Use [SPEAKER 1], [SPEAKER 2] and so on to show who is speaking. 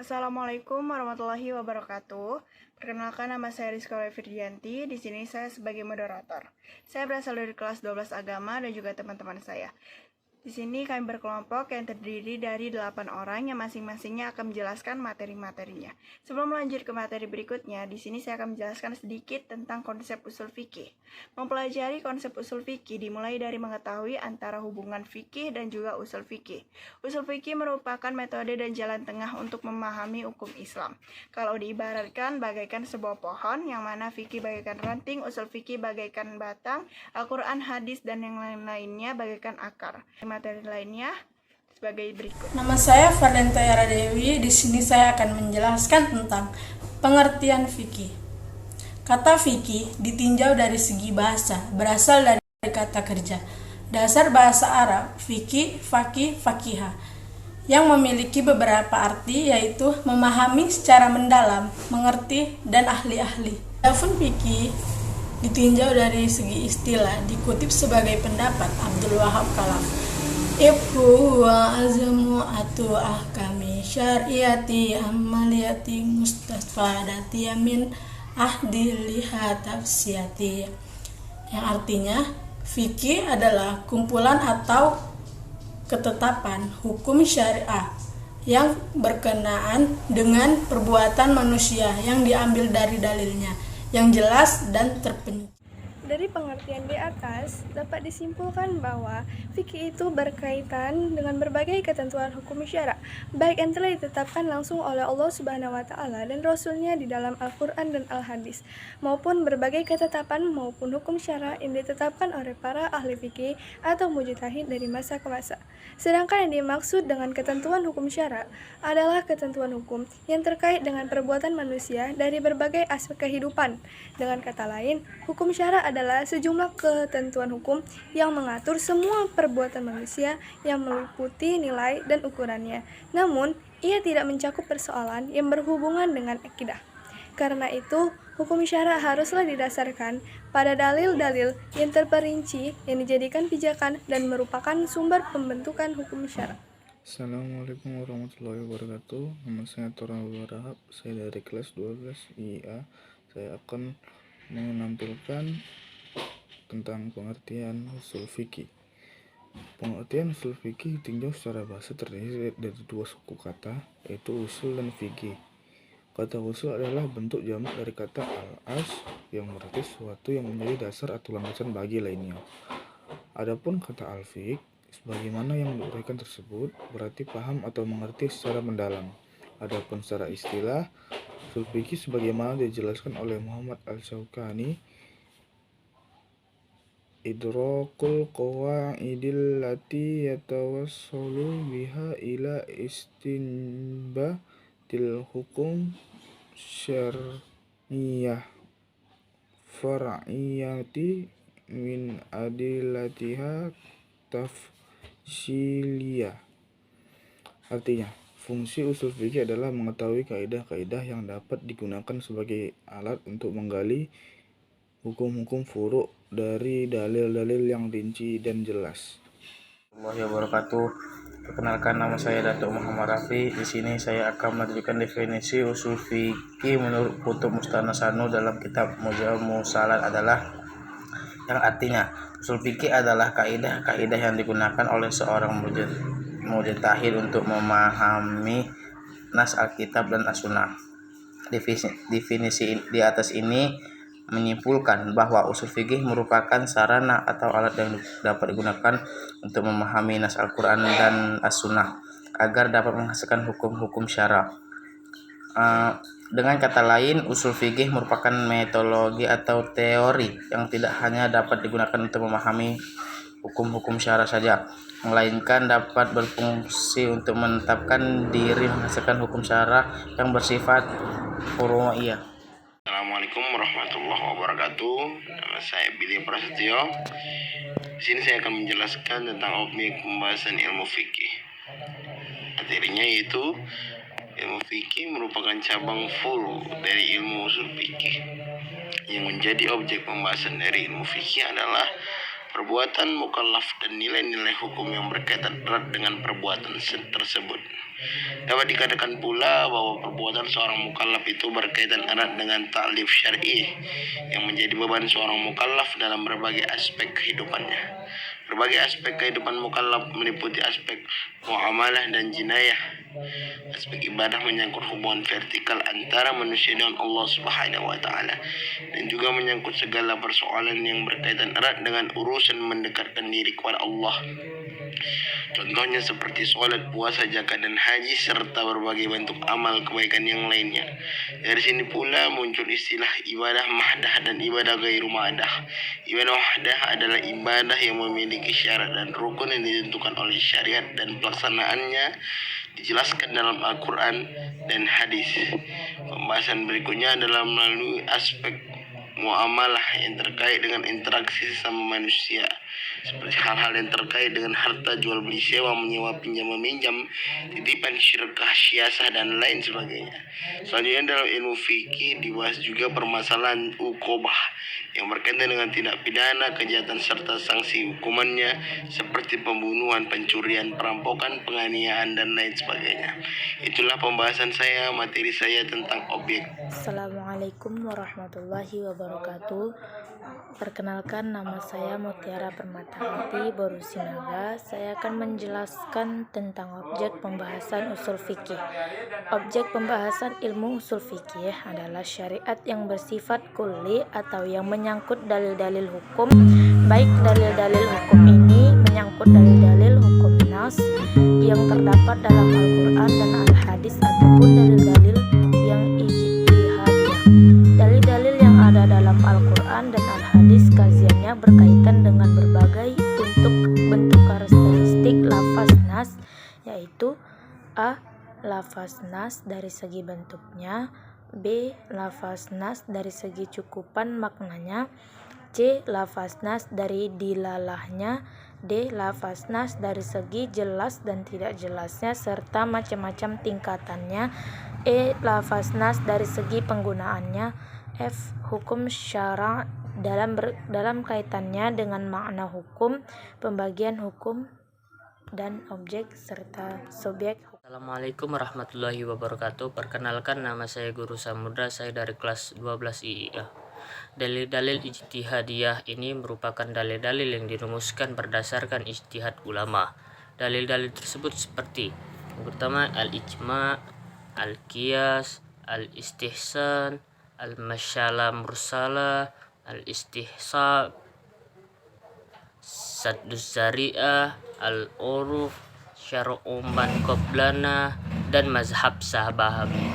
[SPEAKER 1] Assalamualaikum warahmatullahi wabarakatuh. Perkenalkan, nama saya Rizka Firdianti. Di sini saya sebagai moderator. Saya berasal dari kelas 12 agama dan juga teman-teman saya. Di sini kami berkelompok yang terdiri dari 8 orang yang masing-masingnya akan menjelaskan materi-materinya. Sebelum lanjut ke materi berikutnya, di sini saya akan menjelaskan sedikit tentang konsep usul fikih. Mempelajari konsep usul fikih dimulai dari mengetahui antara hubungan fikih dan juga usul fikih. Usul fikih merupakan metode dan jalan tengah untuk memahami hukum Islam. Kalau diibaratkan bagaikan sebuah pohon, yang mana fikih bagaikan ranting, usul fikih bagaikan batang, Al-Quran, hadis, dan yang lain-lainnya bagaikan akar. Materi lainnya sebagai berikut.
[SPEAKER 2] Nama saya Fardenta Yara Dewi. Di sini saya akan menjelaskan tentang pengertian fikih. Kata fikih ditinjau dari segi bahasa, berasal dari kata kerja. Dasar bahasa Arab, fikih, fakih, fakihah, yang memiliki beberapa arti, yaitu memahami secara mendalam, mengerti, dan ahli-ahli. Adapun fikih ditinjau dari segi istilah, dikutip sebagai pendapat Abdul Wahab Kalam. Ibhu wa azmu atu ahkami syariati amaliyati mustafadati min ahdi liha tafsiyati, yang artinya fikih adalah kumpulan atau ketetapan hukum syariah yang berkenaan dengan perbuatan manusia yang diambil dari dalilnya yang jelas dan terperinci.
[SPEAKER 3] Dari pengertian di atas, dapat disimpulkan bahwa fikih itu berkaitan dengan berbagai ketentuan hukum syara, baik yang telah ditetapkan langsung oleh Allah Subhanahu wa Ta'ala dan Rasul-Nya di dalam Al-Quran dan Al-Hadis, maupun berbagai ketetapan maupun hukum syara yang ditetapkan oleh para ahli fikih atau mujtahid dari masa ke masa. Sedangkan yang dimaksud dengan ketentuan hukum syara adalah ketentuan hukum yang terkait dengan perbuatan manusia dari berbagai aspek kehidupan. Dengan kata lain, hukum syara adalah sejumlah ketentuan hukum yang mengatur semua perbuatan manusia yang meliputi nilai dan ukurannya. Namun, ia tidak mencakup persoalan yang berhubungan dengan akidah. Karena itu, hukum syara haruslah didasarkan pada dalil-dalil yang terperinci yang dijadikan pijakan dan merupakan sumber pembentukan hukum syara.
[SPEAKER 4] Assalamualaikum warahmatullahi wabarakatuh. Nama saya Tora Warahab. Saya dari kelas 12 IA. Saya akan menampilkan tentang pengertian usul fikih. Pengertian usul fikih ditinjau secara bahasa terdiri dari dua suku kata, yaitu usul dan fikih. Kata usul adalah bentuk jamak dari kata al-as, yang berarti sesuatu yang menjadi dasar atau landasan bagi lainnya. Adapun kata al-fiqh, sebagaimana yang diuraikan tersebut, berarti paham atau mengerti secara mendalam. Adapun secara istilah, usul fikih sebagaimana dijelaskan oleh Muhammad Al-Syaukani, idrakul qawaidil lati yatawassalu biha ila istinbatil hukum syar'iyah far'iyati min adilatiha tafsiliyah. Artinya, fungsi usul fikih adalah mengetahui kaidah-kaidah yang dapat digunakan sebagai alat untuk menggali hukum-hukum furu' dari dalil-dalil yang rinci dan jelas.
[SPEAKER 5] Warahmatullahi wabarakatuh. Perkenalkan, nama saya Datuk Muhammad Rafi. Di sini saya akan memberikan definisi usul fikih menurut Kutub Mustanasanu dalam kitab Mujammu Salat adalah, yang artinya usul fikih adalah kaidah-kaidah yang digunakan oleh seorang mujtahid untuk memahami nas Alkitab dan As-Sunnah. Definisi di atas ini menyimpulkan bahwa usul fikih merupakan sarana atau alat yang dapat digunakan untuk memahami nas Al-Quran dan As-Sunnah agar dapat menghasilkan hukum-hukum syara. Dengan kata lain, usul fikih merupakan metodologi atau teori yang tidak hanya dapat digunakan untuk memahami hukum-hukum syara saja, melainkan dapat berfungsi untuk menetapkan diri menghasilkan hukum syara yang bersifat furu'iyah.
[SPEAKER 6] Assalamualaikum warahmatullahi wabarakatuh. Nama saya Billy Prasetyo. Di sini saya akan menjelaskan tentang objek pembahasan ilmu fikih. Materinya yaitu ilmu fikih merupakan cabang furu dari ilmu usul fikih. Yang menjadi objek pembahasan dari ilmu fikih adalah perbuatan mukallaf dan nilai-nilai hukum yang berkaitan erat dengan perbuatan tersebut. Dapat dikatakan pula bahwa perbuatan seorang mukallaf itu berkaitan erat dengan ta'lif syar'i yang menjadi beban seorang mukallaf dalam berbagai aspek kehidupannya. Berbagai aspek kehidupan mukallaf meliputi aspek muamalah dan jinayah. Aspek ibadah menyangkut hubungan vertikal antara manusia dengan Allah Subhanahu wa taala dan juga menyangkut segala persoalan yang berkaitan erat dengan urusan mendekatkan diri kepada Allah. Contohnya seperti sholat, puasa, zakat, dan haji serta berbagai bentuk amal kebaikan yang lainnya. Dari sini pula muncul istilah ibadah mahdah dan ibadah ghairu mahdah. Ibadah mahdah adalah ibadah yang memiliki syarat dan rukun yang ditentukan oleh syariat dan pelaksanaannya dijelaskan dalam Al-Quran dan hadis. Pembahasan berikutnya adalah melalui aspek muamalah yang terkait dengan interaksi sesama manusia, seperti hal-hal yang terkait dengan harta jual beli, sewa menyewa, pinjam meminjam, titipan, syirkah, syiasah, dan lain sebagainya. Selanjutnya dalam ilmu fikih dibahas juga permasalahan uqobah yang berkaitan dengan tindak pidana, kejahatan serta sanksi hukumannya seperti pembunuhan, pencurian, perampokan, penganiayaan, dan lain sebagainya. Itulah pembahasan saya, materi saya tentang objek.
[SPEAKER 7] Assalamualaikum warahmatullahi wabarakatuh. Perkenalkan, nama saya Mutiara Permatahati Borusinaga. Saya akan menjelaskan tentang objek pembahasan usul fikih. Objek pembahasan ilmu usul fikih adalah syariat yang bersifat kulli atau yang menyangkut dalil-dalil hukum. Baik dalil-dalil hukum ini menyangkut dalil-dalil hukum nas yang terdapat dalam Al-Quran dan Al-Hadis ataupun dalil-dalil yang ijtihadiyah. Dalil-dalil yang ada dalam Al-Quran dan Al-Hadis kajiannya berkaitan dengan berbagai bentuk karakteristik lafaz nas, yaitu a. lafaz nas dari segi bentuknya, b. lafaz nas dari segi cukupan maknanya, c. lafaz nas dari dilalahnya, d. lafaz nas dari segi jelas dan tidak jelasnya serta macam-macam tingkatannya, e. lafaz nas dari segi penggunaannya, f. hukum syara' dalam kaitannya dengan makna hukum, pembagian hukum dan objek serta subjek.
[SPEAKER 8] Assalamualaikum warahmatullahi wabarakatuh. Perkenalkan, nama saya Guru Samudra, saya dari kelas 12 IIA. Dalil-dalil ijtihadiyah ini merupakan dalil-dalil yang dirumuskan berdasarkan ijtihad ulama. Dalil-dalil tersebut seperti yang pertama al-ijma', al-qiyas, al-istihsan, al-masyalah mursalah, al-istihsab, sadduz zari'ah, al-uruf, syar'u man qablana, dan mazhab sahabi.